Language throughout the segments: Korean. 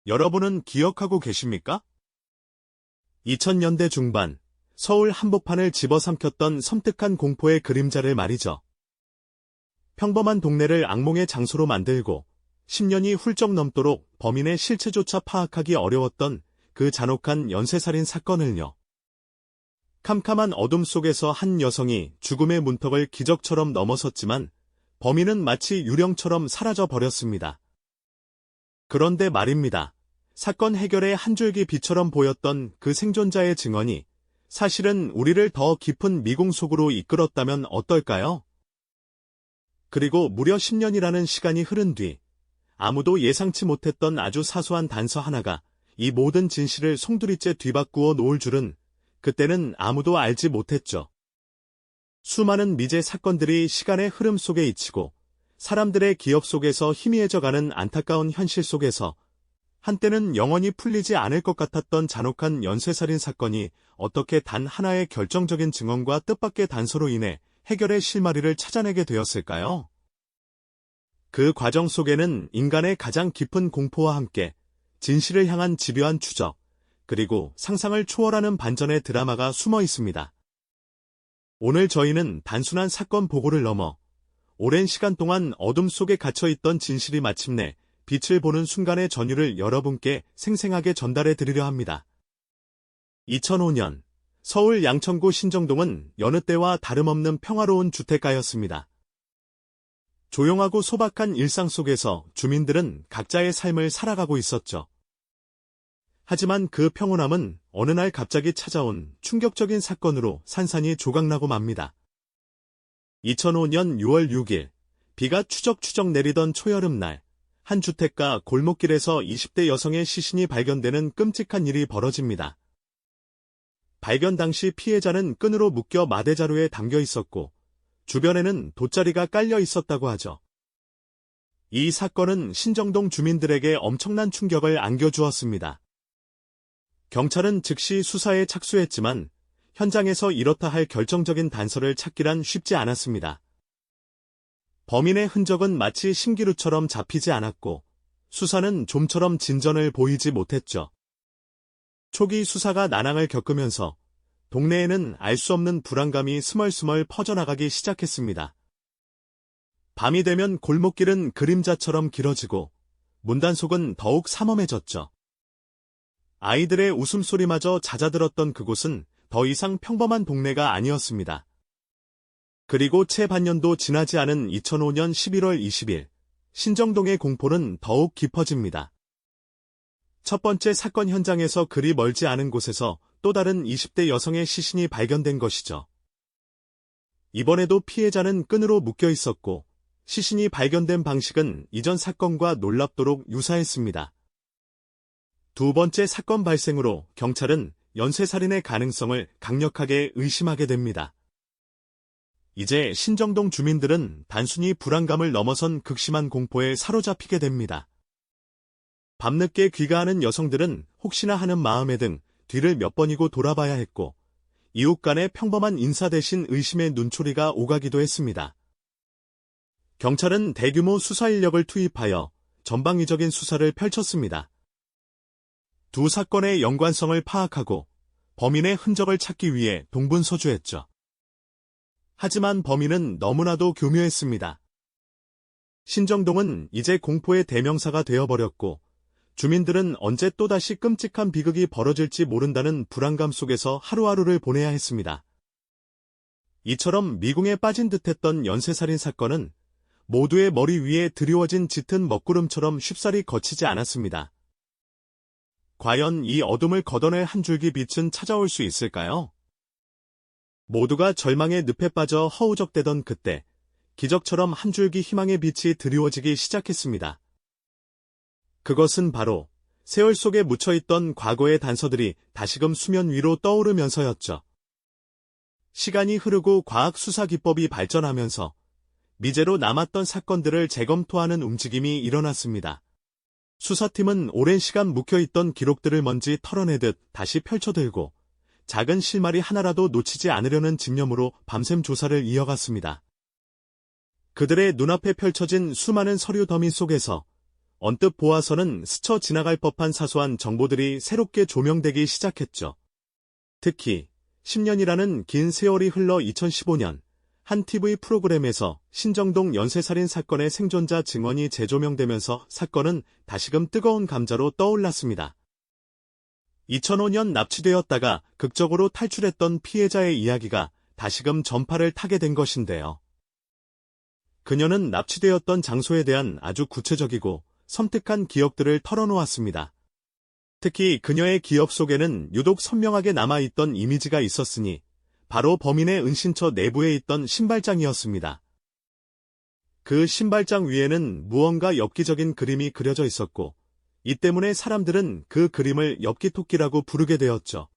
여러분은 기억하고 계십니까? 2000년대 중반, 서울 한복판을 집어삼켰던 섬뜩한 공포의 그림자를 말이죠. 평범한 동네를 악몽의 장소로 만들고 10년이 훌쩍 넘도록 범인의 실체조차 파악하기 어려웠던 그 잔혹한 연쇄살인 사건을요. 캄캄한 어둠 속에서 한 여성이 죽음의 문턱을 기적처럼 넘어섰지만 범인은 마치 유령처럼 사라져 버렸습니다. 그런데 말입니다. 사건 해결의 한 줄기 빛처럼 보였던 그 생존자의 증언이 사실은 우리를 더 깊은 미궁 속으로 이끌었다면 어떨까요? 그리고 무려 10년이라는 시간이 흐른 뒤 아무도 예상치 못했던 아주 사소한 단서 하나가 이 모든 진실을 송두리째 뒤바꾸어 놓을 줄은 그때는 아무도 알지 못했죠. 수많은 미제 사건들이 시간의 흐름 속에 잊히고 사람들의 기억 속에서 희미해져가는 안타까운 현실 속에서 한때는 영원히 풀리지 않을 것 같았던 잔혹한 연쇄살인 사건이 어떻게 단 하나의 결정적인 증언과 뜻밖의 단서로 인해 해결의 실마리를 찾아내게 되었을까요? 그 과정 속에는 인간의 가장 깊은 공포와 함께 진실을 향한 집요한 추적, 그리고 상상을 초월하는 반전의 드라마가 숨어 있습니다. 오늘 저희는 단순한 사건 보고를 넘어 오랜 시간 동안 어둠 속에 갇혀있던 진실이 마침내 빛을 보는 순간의 전율을 여러분께 생생하게 전달해 드리려 합니다. 2005년 서울 양천구 신정동은 여느 때와 다름없는 평화로운 주택가였습니다. 조용하고 소박한 일상 속에서 주민들은 각자의 삶을 살아가고 있었죠. 하지만 그 평온함은 어느 날 갑자기 찾아온 충격적인 사건으로 산산이 조각나고 맙니다. 2005년 6월 6일, 비가 추적추적 내리던 초여름날, 한 주택가 골목길에서 20대 여성의 시신이 발견되는 끔찍한 일이 벌어집니다. 발견 당시 피해자는 끈으로 묶여 마대자루에 담겨 있었고, 주변에는 돗자리가 깔려 있었다고 하죠. 이 사건은 신정동 주민들에게 엄청난 충격을 안겨주었습니다. 경찰은 즉시 수사에 착수했지만 현장에서 이렇다 할 결정적인 단서를 찾기란 쉽지 않았습니다. 범인의 흔적은 마치 신기루처럼 잡히지 않았고 수사는 좀처럼 진전을 보이지 못했죠. 초기 수사가 난항을 겪으면서 동네에는 알 수 없는 불안감이 스멀스멀 퍼져나가기 시작했습니다. 밤이 되면 골목길은 그림자처럼 길어지고 문단속은 더욱 삼엄해졌죠. 아이들의 웃음소리마저 잦아들었던 그곳은 더 이상 평범한 동네가 아니었습니다. 그리고 채 반년도 지나지 않은 2005년 11월 20일, 신정동의 공포는 더욱 깊어집니다. 첫 번째 사건 현장에서 그리 멀지 않은 곳에서 또 다른 20대 여성의 시신이 발견된 것이죠. 이번에도 피해자는 끈으로 묶여 있었고, 시신이 발견된 방식은 이전 사건과 놀랍도록 유사했습니다. 두 번째 사건 발생으로 경찰은 연쇄살인의 가능성을 강력하게 의심하게 됩니다. 이제 신정동 주민들은 단순히 불안감을 넘어선 극심한 공포에 사로잡히게 됩니다. 밤늦게 귀가하는 여성들은 혹시나 하는 마음에 등 뒤를 몇 번이고 돌아봐야 했고, 이웃 간의 평범한 인사 대신 의심의 눈초리가 오가기도 했습니다. 경찰은 대규모 수사 인력을 투입하여 전방위적인 수사를 펼쳤습니다. 두 사건의 연관성을 파악하고 범인의 흔적을 찾기 위해 동분서주했죠. 하지만 범인은 너무나도 교묘했습니다. 신정동은 이제 공포의 대명사가 되어버렸고 주민들은 언제 또다시 끔찍한 비극이 벌어질지 모른다는 불안감 속에서 하루하루를 보내야 했습니다. 이처럼 미궁에 빠진 듯했던 연쇄살인 사건은 모두의 머리 위에 드리워진 짙은 먹구름처럼 쉽사리 거치지 않았습니다. 과연 이 어둠을 걷어낼 한 줄기 빛은 찾아올 수 있을까요? 모두가 절망의 늪에 빠져 허우적대던 그때, 기적처럼 한 줄기 희망의 빛이 드리워지기 시작했습니다. 그것은 바로 세월 속에 묻혀있던 과거의 단서들이 다시금 수면 위로 떠오르면서였죠. 시간이 흐르고 과학 수사 기법이 발전하면서 미제로 남았던 사건들을 재검토하는 움직임이 일어났습니다. 수사팀은 오랜 시간 묵혀있던 기록들을 먼지 털어내듯 다시 펼쳐들고 작은 실마리 하나라도 놓치지 않으려는 집념으로 밤샘 조사를 이어갔습니다. 그들의 눈앞에 펼쳐진 수많은 서류 더미 속에서 언뜻 보아서는 스쳐 지나갈 법한 사소한 정보들이 새롭게 조명되기 시작했죠. 특히 10년이라는 긴 세월이 흘러 2015년 한 TV 프로그램에서 신정동 연쇄살인 사건의 생존자 증언이 재조명되면서 사건은 다시금 뜨거운 감자로 떠올랐습니다. 2005년 납치되었다가 극적으로 탈출했던 피해자의 이야기가 다시금 전파를 타게 된 것인데요. 그녀는 납치되었던 장소에 대한 아주 구체적이고 섬뜩한 기억들을 털어놓았습니다. 특히 그녀의 기억 속에는 유독 선명하게 남아있던 이미지가 있었으니 바로 범인의 은신처 내부에 있던 신발장이었습니다. 그 신발장 위에는 무언가 엽기적인 그림이 그려져 있었고 이 때문에 사람들은 그 그림을 엽기토끼라고 부르게 되었죠.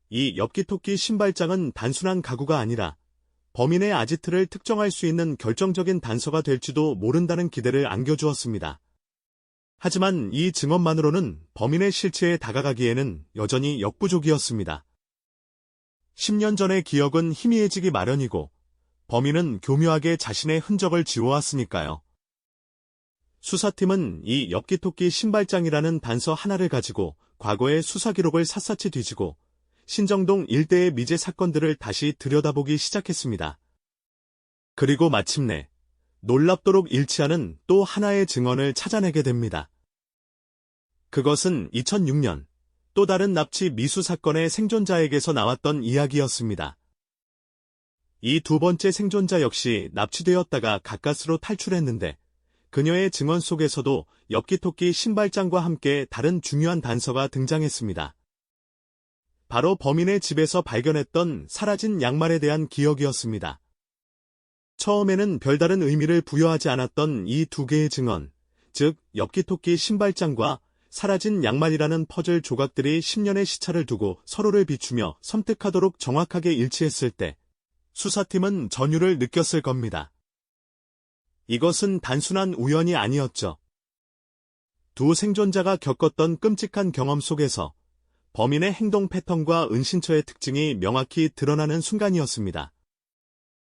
이 엽기토끼 신발장은 단순한 가구가 아니라 범인의 아지트를 특정할 수 있는 결정적인 단서가 될지도 모른다는 기대를 안겨주었습니다. 하지만 이 증언만으로는 범인의 실체에 다가가기에는 여전히 역부족이었습니다. 10년 전의 기억은 희미해지기 마련이고 범인은 교묘하게 자신의 흔적을 지워왔으니까요. 수사팀은 이 엽기토끼 신발장이라는 단서 하나를 가지고 과거의 수사 기록을 샅샅이 뒤지고 신정동 일대의 미제 사건들을 다시 들여다보기 시작했습니다. 그리고 마침내 놀랍도록 일치하는 또 하나의 증언을 찾아내게 됩니다. 그것은 2006년 또 다른 납치 미수 사건의 생존자에게서 나왔던 이야기였습니다. 이 두 번째 생존자 역시 납치되었다가 가까스로 탈출했는데 그녀의 증언 속에서도 엽기토끼 신발장과 함께 다른 중요한 단서가 등장했습니다. 바로 범인의 집에서 발견했던 사라진 양말에 대한 기억이었습니다. 처음에는 별다른 의미를 부여하지 않았던 이 두 개의 증언, 즉 엽기토끼 신발장과 사라진 양말이라는 퍼즐 조각들이 10년의 시차를 두고 서로를 비추며 섬뜩하도록 정확하게 일치했을 때 수사팀은 전율을 느꼈을 겁니다. 이것은 단순한 우연이 아니었죠. 두 생존자가 겪었던 끔찍한 경험 속에서 범인의 행동 패턴과 은신처의 특징이 명확히 드러나는 순간이었습니다.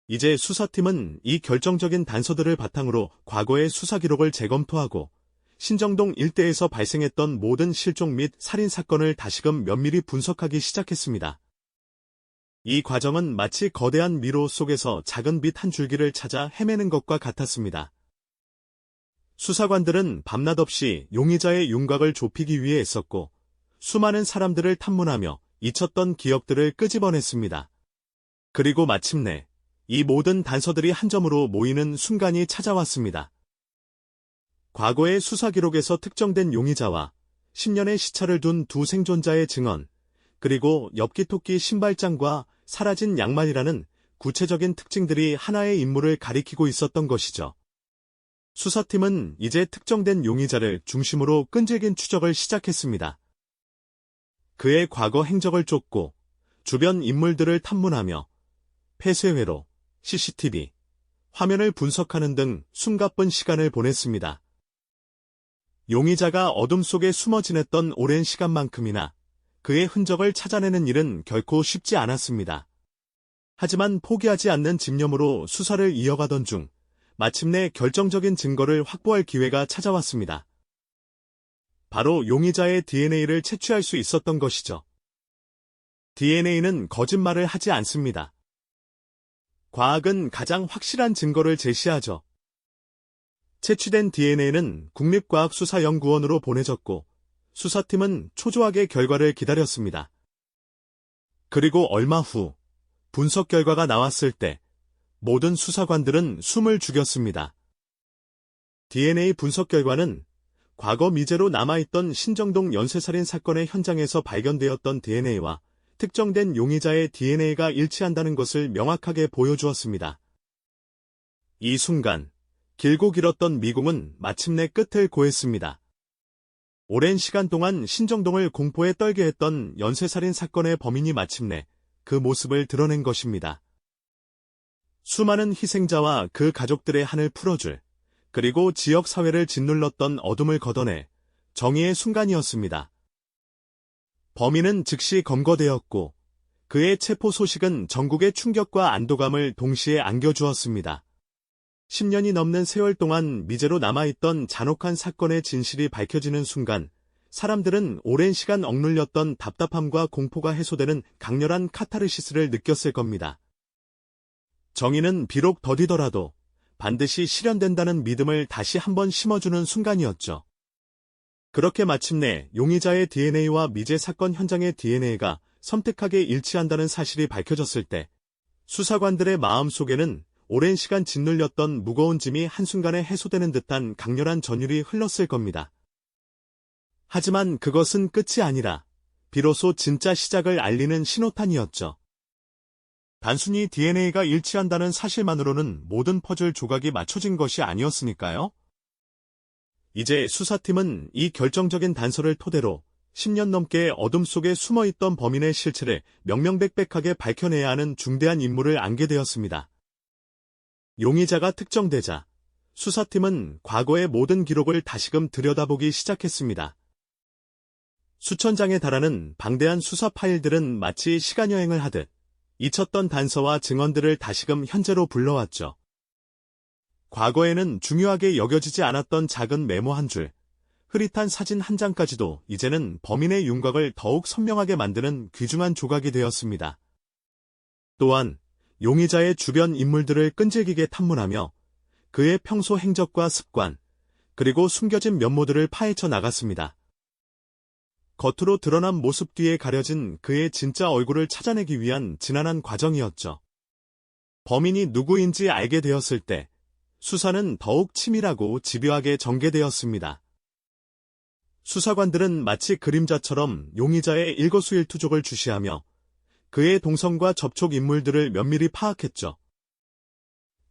이제 수사팀은 이 결정적인 단서들을 바탕으로 과거의 수사 기록을 재검토하고 신정동 일대에서 발생했던 모든 실종 및 살인 사건을 다시금 면밀히 분석하기 시작했습니다. 이 과정은 마치 거대한 미로 속에서 작은 빛 한 줄기를 찾아 헤매는 것과 같았습니다. 수사관들은 밤낮 없이 용의자의 윤곽을 좁히기 위해 애썼고 수많은 사람들을 탐문하며 잊혔던 기억들을 끄집어냈습니다. 그리고 마침내 이 모든 단서들이 한 점으로 모이는 순간이 찾아왔습니다. 과거의 수사 기록에서 특정된 용의자와 10년의 시차를 둔 두 생존자의 증언, 그리고 엽기토끼 신발장과 사라진 양말이라는 구체적인 특징들이 하나의 인물을 가리키고 있었던 것이죠. 수사팀은 이제 특정된 용의자를 중심으로 끈질긴 추적을 시작했습니다. 그의 과거 행적을 쫓고 주변 인물들을 탐문하며 폐쇄회로, CCTV, 화면을 분석하는 등 숨가쁜 시간을 보냈습니다. 용의자가 어둠 속에 숨어 지냈던 오랜 시간만큼이나 그의 흔적을 찾아내는 일은 결코 쉽지 않았습니다. 하지만 포기하지 않는 집념으로 수사를 이어가던 중 마침내 결정적인 증거를 확보할 기회가 찾아왔습니다. 바로 용의자의 DNA를 채취할 수 있었던 것이죠. DNA는 거짓말을 하지 않습니다. 과학은 가장 확실한 증거를 제시하죠. 채취된 DNA는 국립과학수사연구원으로 보내졌고 수사팀은 초조하게 결과를 기다렸습니다. 그리고 얼마 후 분석 결과가 나왔을 때 모든 수사관들은 숨을 죽였습니다. DNA 분석 결과는 과거 미제로 남아있던 신정동 연쇄살인 사건의 현장에서 발견되었던 DNA와 특정된 용의자의 DNA가 일치한다는 것을 명확하게 보여주었습니다. 이 순간 길고 길었던 미궁은 마침내 끝을 고했습니다. 오랜 시간 동안 신정동을 공포에 떨게 했던 연쇄살인 사건의 범인이 마침내 그 모습을 드러낸 것입니다. 수많은 희생자와 그 가족들의 한을 풀어줄, 그리고 지역 사회를 짓눌렀던 어둠을 걷어내 정의의 순간이었습니다. 범인은 즉시 검거되었고 그의 체포 소식은 전국의 충격과 안도감을 동시에 안겨주었습니다. 10년이 넘는 세월 동안 미제로 남아있던 잔혹한 사건의 진실이 밝혀지는 순간, 사람들은 오랜 시간 억눌렸던 답답함과 공포가 해소되는 강렬한 카타르시스를 느꼈을 겁니다. 정의는 비록 더디더라도 반드시 실현된다는 믿음을 다시 한번 심어주는 순간이었죠. 그렇게 마침내 용의자의 DNA와 미제 사건 현장의 DNA가 섬뜩하게 일치한다는 사실이 밝혀졌을 때 수사관들의 마음속에는 오랜 시간 짓눌렸던 무거운 짐이 한순간에 해소되는 듯한 강렬한 전율이 흘렀을 겁니다. 하지만 그것은 끝이 아니라 비로소 진짜 시작을 알리는 신호탄이었죠. 단순히 DNA가 일치한다는 사실만으로는 모든 퍼즐 조각이 맞춰진 것이 아니었으니까요. 이제 수사팀은 이 결정적인 단서를 토대로 10년 넘게 어둠 속에 숨어있던 범인의 실체를 명명백백하게 밝혀내야 하는 중대한 임무를 안게 되었습니다. 용의자가 특정되자 수사팀은 과거의 모든 기록을 다시금 들여다보기 시작했습니다. 수천 장에 달하는 방대한 수사 파일들은 마치 시간여행을 하듯 잊혔던 단서와 증언들을 다시금 현재로 불러왔죠. 과거에는 중요하게 여겨지지 않았던 작은 메모 한 줄, 흐릿한 사진 한 장까지도 이제는 범인의 윤곽을 더욱 선명하게 만드는 귀중한 조각이 되었습니다. 또한 용의자의 주변 인물들을 끈질기게 탐문하며 그의 평소 행적과 습관, 그리고 숨겨진 면모들을 파헤쳐 나갔습니다. 겉으로 드러난 모습 뒤에 가려진 그의 진짜 얼굴을 찾아내기 위한 지난한 과정이었죠. 범인이 누구인지 알게 되었을 때 수사는 더욱 치밀하고 집요하게 전개되었습니다. 수사관들은 마치 그림자처럼 용의자의 일거수일투족을 주시하며 그의 동선과 접촉 인물들을 면밀히 파악했죠.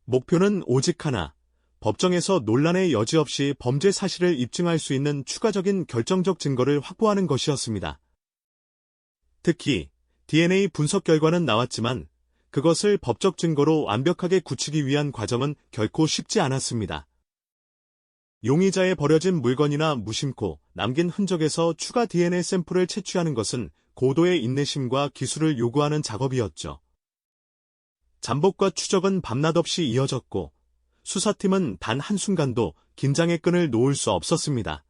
목표는 오직 하나, 법정에서 논란의 여지 없이 범죄 사실을 입증할 수 있는 추가적인 결정적 증거를 확보하는 것이었습니다. 특히 DNA 분석 결과는 나왔지만 그것을 법적 증거로 완벽하게 굳히기 위한 과정은 결코 쉽지 않았습니다. 용의자의 버려진 물건이나 무심코 남긴 흔적에서 추가 DNA 샘플을 채취하는 것은 고도의 인내심과 기술을 요구하는 작업이었죠. 잠복과 추적은 밤낮 없이 이어졌고 수사팀은 단 한순간도 긴장의 끈을 놓을 수 없었습니다.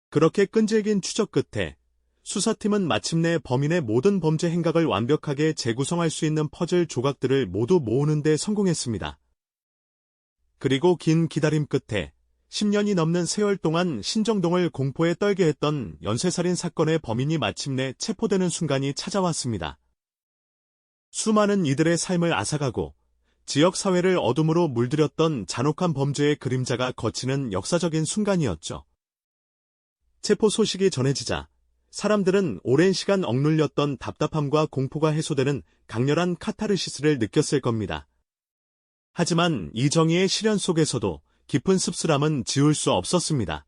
그렇게 끈질긴 추적 끝에 수사팀은 마침내 범인의 모든 범죄 행각을 완벽하게 재구성할 수 있는 퍼즐 조각들을 모두 모으는 데 성공했습니다. 그리고 긴 기다림 끝에 10년이 넘는 세월 동안 신정동을 공포에 떨게 했던 연쇄살인 사건의 범인이 마침내 체포되는 순간이 찾아왔습니다. 수많은 이들의 삶을 앗아가고 지역사회를 어둠으로 물들였던 잔혹한 범죄의 그림자가 걷히는 역사적인 순간이었죠. 체포 소식이 전해지자 사람들은 오랜 시간 억눌렸던 답답함과 공포가 해소되는 강렬한 카타르시스를 느꼈을 겁니다. 하지만 이 정의의 실현 속에서도 깊은 씁쓸함은 지울 수 없었습니다.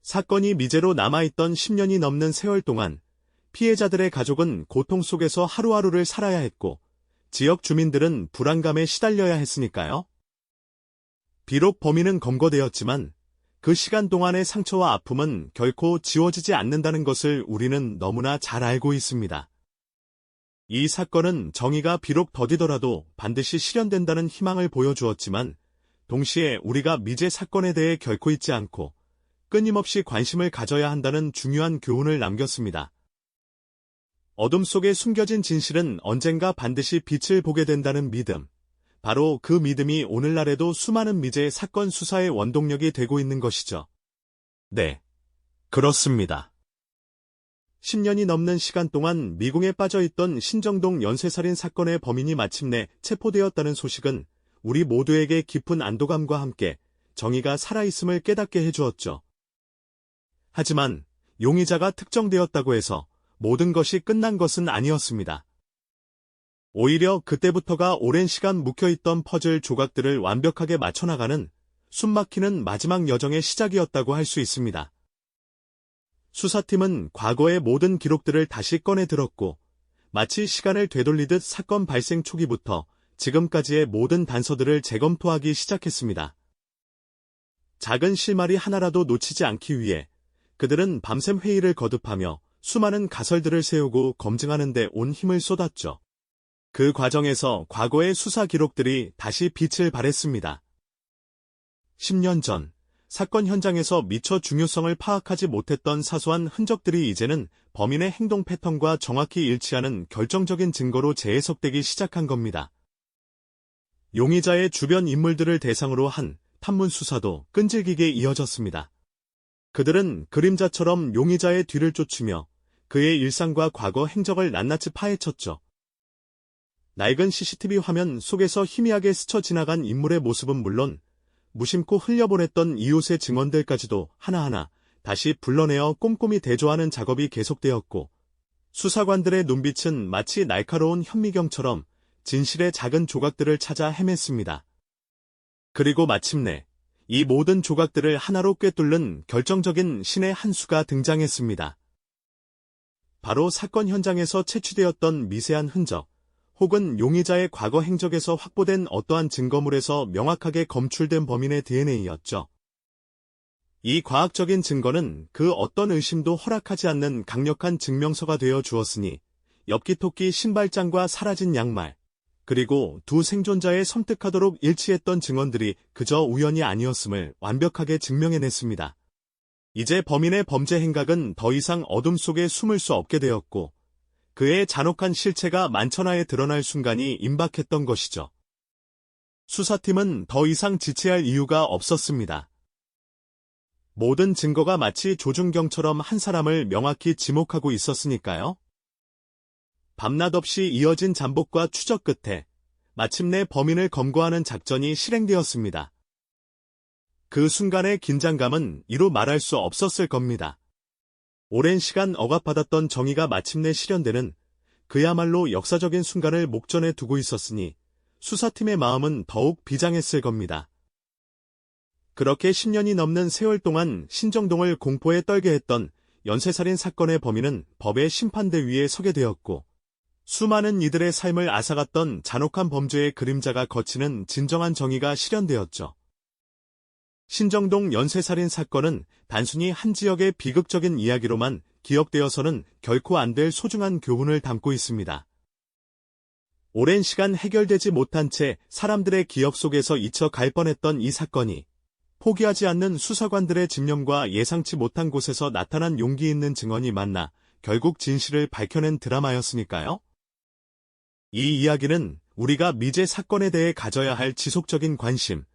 사건이 미제로 남아있던 10년이 넘는 세월 동안 피해자들의 가족은 고통 속에서 하루하루를 살아야 했고 지역 주민들은 불안감에 시달려야 했으니까요. 비록 범인은 검거되었지만 그 시간 동안의 상처와 아픔은 결코 지워지지 않는다는 것을 우리는 너무나 잘 알고 있습니다. 이 사건은 정의가 비록 더디더라도 반드시 실현된다는 희망을 보여주었지만 동시에 우리가 미제 사건에 대해 결코 잊지 않고 끊임없이 관심을 가져야 한다는 중요한 교훈을 남겼습니다. 어둠 속에 숨겨진 진실은 언젠가 반드시 빛을 보게 된다는 믿음. 바로 그 믿음이 오늘날에도 수많은 미제 사건 수사의 원동력이 되고 있는 것이죠. 네, 그렇습니다. 10년이 넘는 시간 동안 미궁에 빠져있던 신정동 연쇄살인 사건의 범인이 마침내 체포되었다는 소식은 우리 모두에게 깊은 안도감과 함께 정의가 살아있음을 깨닫게 해주었죠. 하지만 용의자가 특정되었다고 해서 모든 것이 끝난 것은 아니었습니다. 오히려 그때부터가 오랜 시간 묵혀있던 퍼즐 조각들을 완벽하게 맞춰나가는 숨막히는 마지막 여정의 시작이었다고 할 수 있습니다. 수사팀은 과거의 모든 기록들을 다시 꺼내 들었고 마치 시간을 되돌리듯 사건 발생 초기부터 지금까지의 모든 단서들을 재검토하기 시작했습니다. 작은 실마리 하나라도 놓치지 않기 위해 그들은 밤샘 회의를 거듭하며 수많은 가설들을 세우고 검증하는 데 온 힘을 쏟았죠. 그 과정에서 과거의 수사 기록들이 다시 빛을 발했습니다. 10년 전, 사건 현장에서 미처 중요성을 파악하지 못했던 사소한 흔적들이 이제는 범인의 행동 패턴과 정확히 일치하는 결정적인 증거로 재해석되기 시작한 겁니다. 용의자의 주변 인물들을 대상으로 한 탐문 수사도 끈질기게 이어졌습니다. 그들은 그림자처럼 용의자의 뒤를 쫓으며 그의 일상과 과거 행적을 낱낱이 파헤쳤죠. 낡은 CCTV 화면 속에서 희미하게 스쳐 지나간 인물의 모습은 물론 무심코 흘려보냈던 이웃의 증언들까지도 하나하나 다시 불러내어 꼼꼼히 대조하는 작업이 계속되었고, 수사관들의 눈빛은 마치 날카로운 현미경처럼 진실의 작은 조각들을 찾아 헤맸습니다. 그리고 마침내 이 모든 조각들을 하나로 꿰뚫는 결정적인 신의 한 수가 등장했습니다. 바로 사건 현장에서 채취되었던 미세한 흔적, 혹은 용의자의 과거 행적에서 확보된 어떠한 증거물에서 명확하게 검출된 범인의 DNA였죠. 이 과학적인 증거는 그 어떤 의심도 허락하지 않는 강력한 증명서가 되어 주었으니, 엽기토끼 신발장과 사라진 양말, 그리고 두 생존자의 섬뜩하도록 일치했던 증언들이 그저 우연이 아니었음을 완벽하게 증명해냈습니다. 이제 범인의 범죄 행각은 더 이상 어둠 속에 숨을 수 없게 되었고, 그의 잔혹한 실체가 만천하에 드러날 순간이 임박했던 것이죠. 수사팀은 더 이상 지체할 이유가 없었습니다. 모든 증거가 마치 조준경처럼 한 사람을 명확히 지목하고 있었으니까요. 밤낮 없이 이어진 잠복과 추적 끝에 마침내 범인을 검거하는 작전이 실행되었습니다. 그 순간의 긴장감은 이루 말할 수 없었을 겁니다. 오랜 시간 억압받았던 정의가 마침내 실현되는 그야말로 역사적인 순간을 목전에 두고 있었으니 수사팀의 마음은 더욱 비장했을 겁니다. 그렇게 10년이 넘는 세월 동안 신정동을 공포에 떨게 했던 연쇄살인 사건의 범인은 법의 심판대 위에 서게 되었고, 수많은 이들의 삶을 앗아갔던 잔혹한 범죄의 그림자가 거치는 진정한 정의가 실현되었죠. 신정동 연쇄살인 사건은 단순히 한 지역의 비극적인 이야기로만 기억되어서는 결코 안 될 소중한 교훈을 담고 있습니다. 오랜 시간 해결되지 못한 채 사람들의 기억 속에서 잊혀갈 뻔했던 이 사건이 포기하지 않는 수사관들의 집념과 예상치 못한 곳에서 나타난 용기 있는 증언이 만나 결국 진실을 밝혀낸 드라마였으니까요. 이 이야기는 우리가 미제 사건에 대해 가져야 할 지속적인 관심,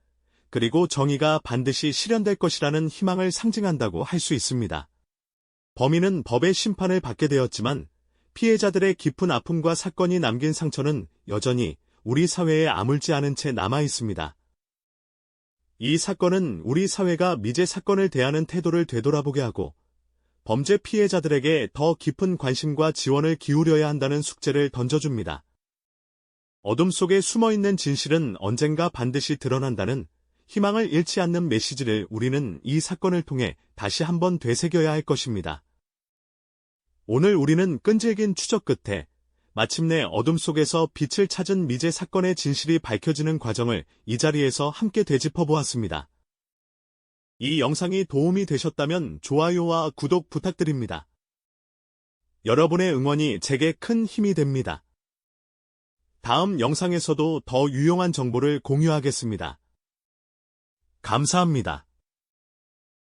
그리고 정의가 반드시 실현될 것이라는 희망을 상징한다고 할 수 있습니다. 범인은 법의 심판을 받게 되었지만 피해자들의 깊은 아픔과 사건이 남긴 상처는 여전히 우리 사회에 아물지 않은 채 남아 있습니다. 이 사건은 우리 사회가 미제 사건을 대하는 태도를 되돌아보게 하고 범죄 피해자들에게 더 깊은 관심과 지원을 기울여야 한다는 숙제를 던져줍니다. 어둠 속에 숨어있는 진실은 언젠가 반드시 드러난다는 희망을 잃지 않는 메시지를 우리는 이 사건을 통해 다시 한번 되새겨야 할 것입니다. 오늘 우리는 끈질긴 추적 끝에 마침내 어둠 속에서 빛을 찾은 미제 사건의 진실이 밝혀지는 과정을 이 자리에서 함께 되짚어 보았습니다. 이 영상이 도움이 되셨다면 좋아요와 구독 부탁드립니다. 여러분의 응원이 제게 큰 힘이 됩니다. 다음 영상에서도 더 유용한 정보를 공유하겠습니다. 감사합니다.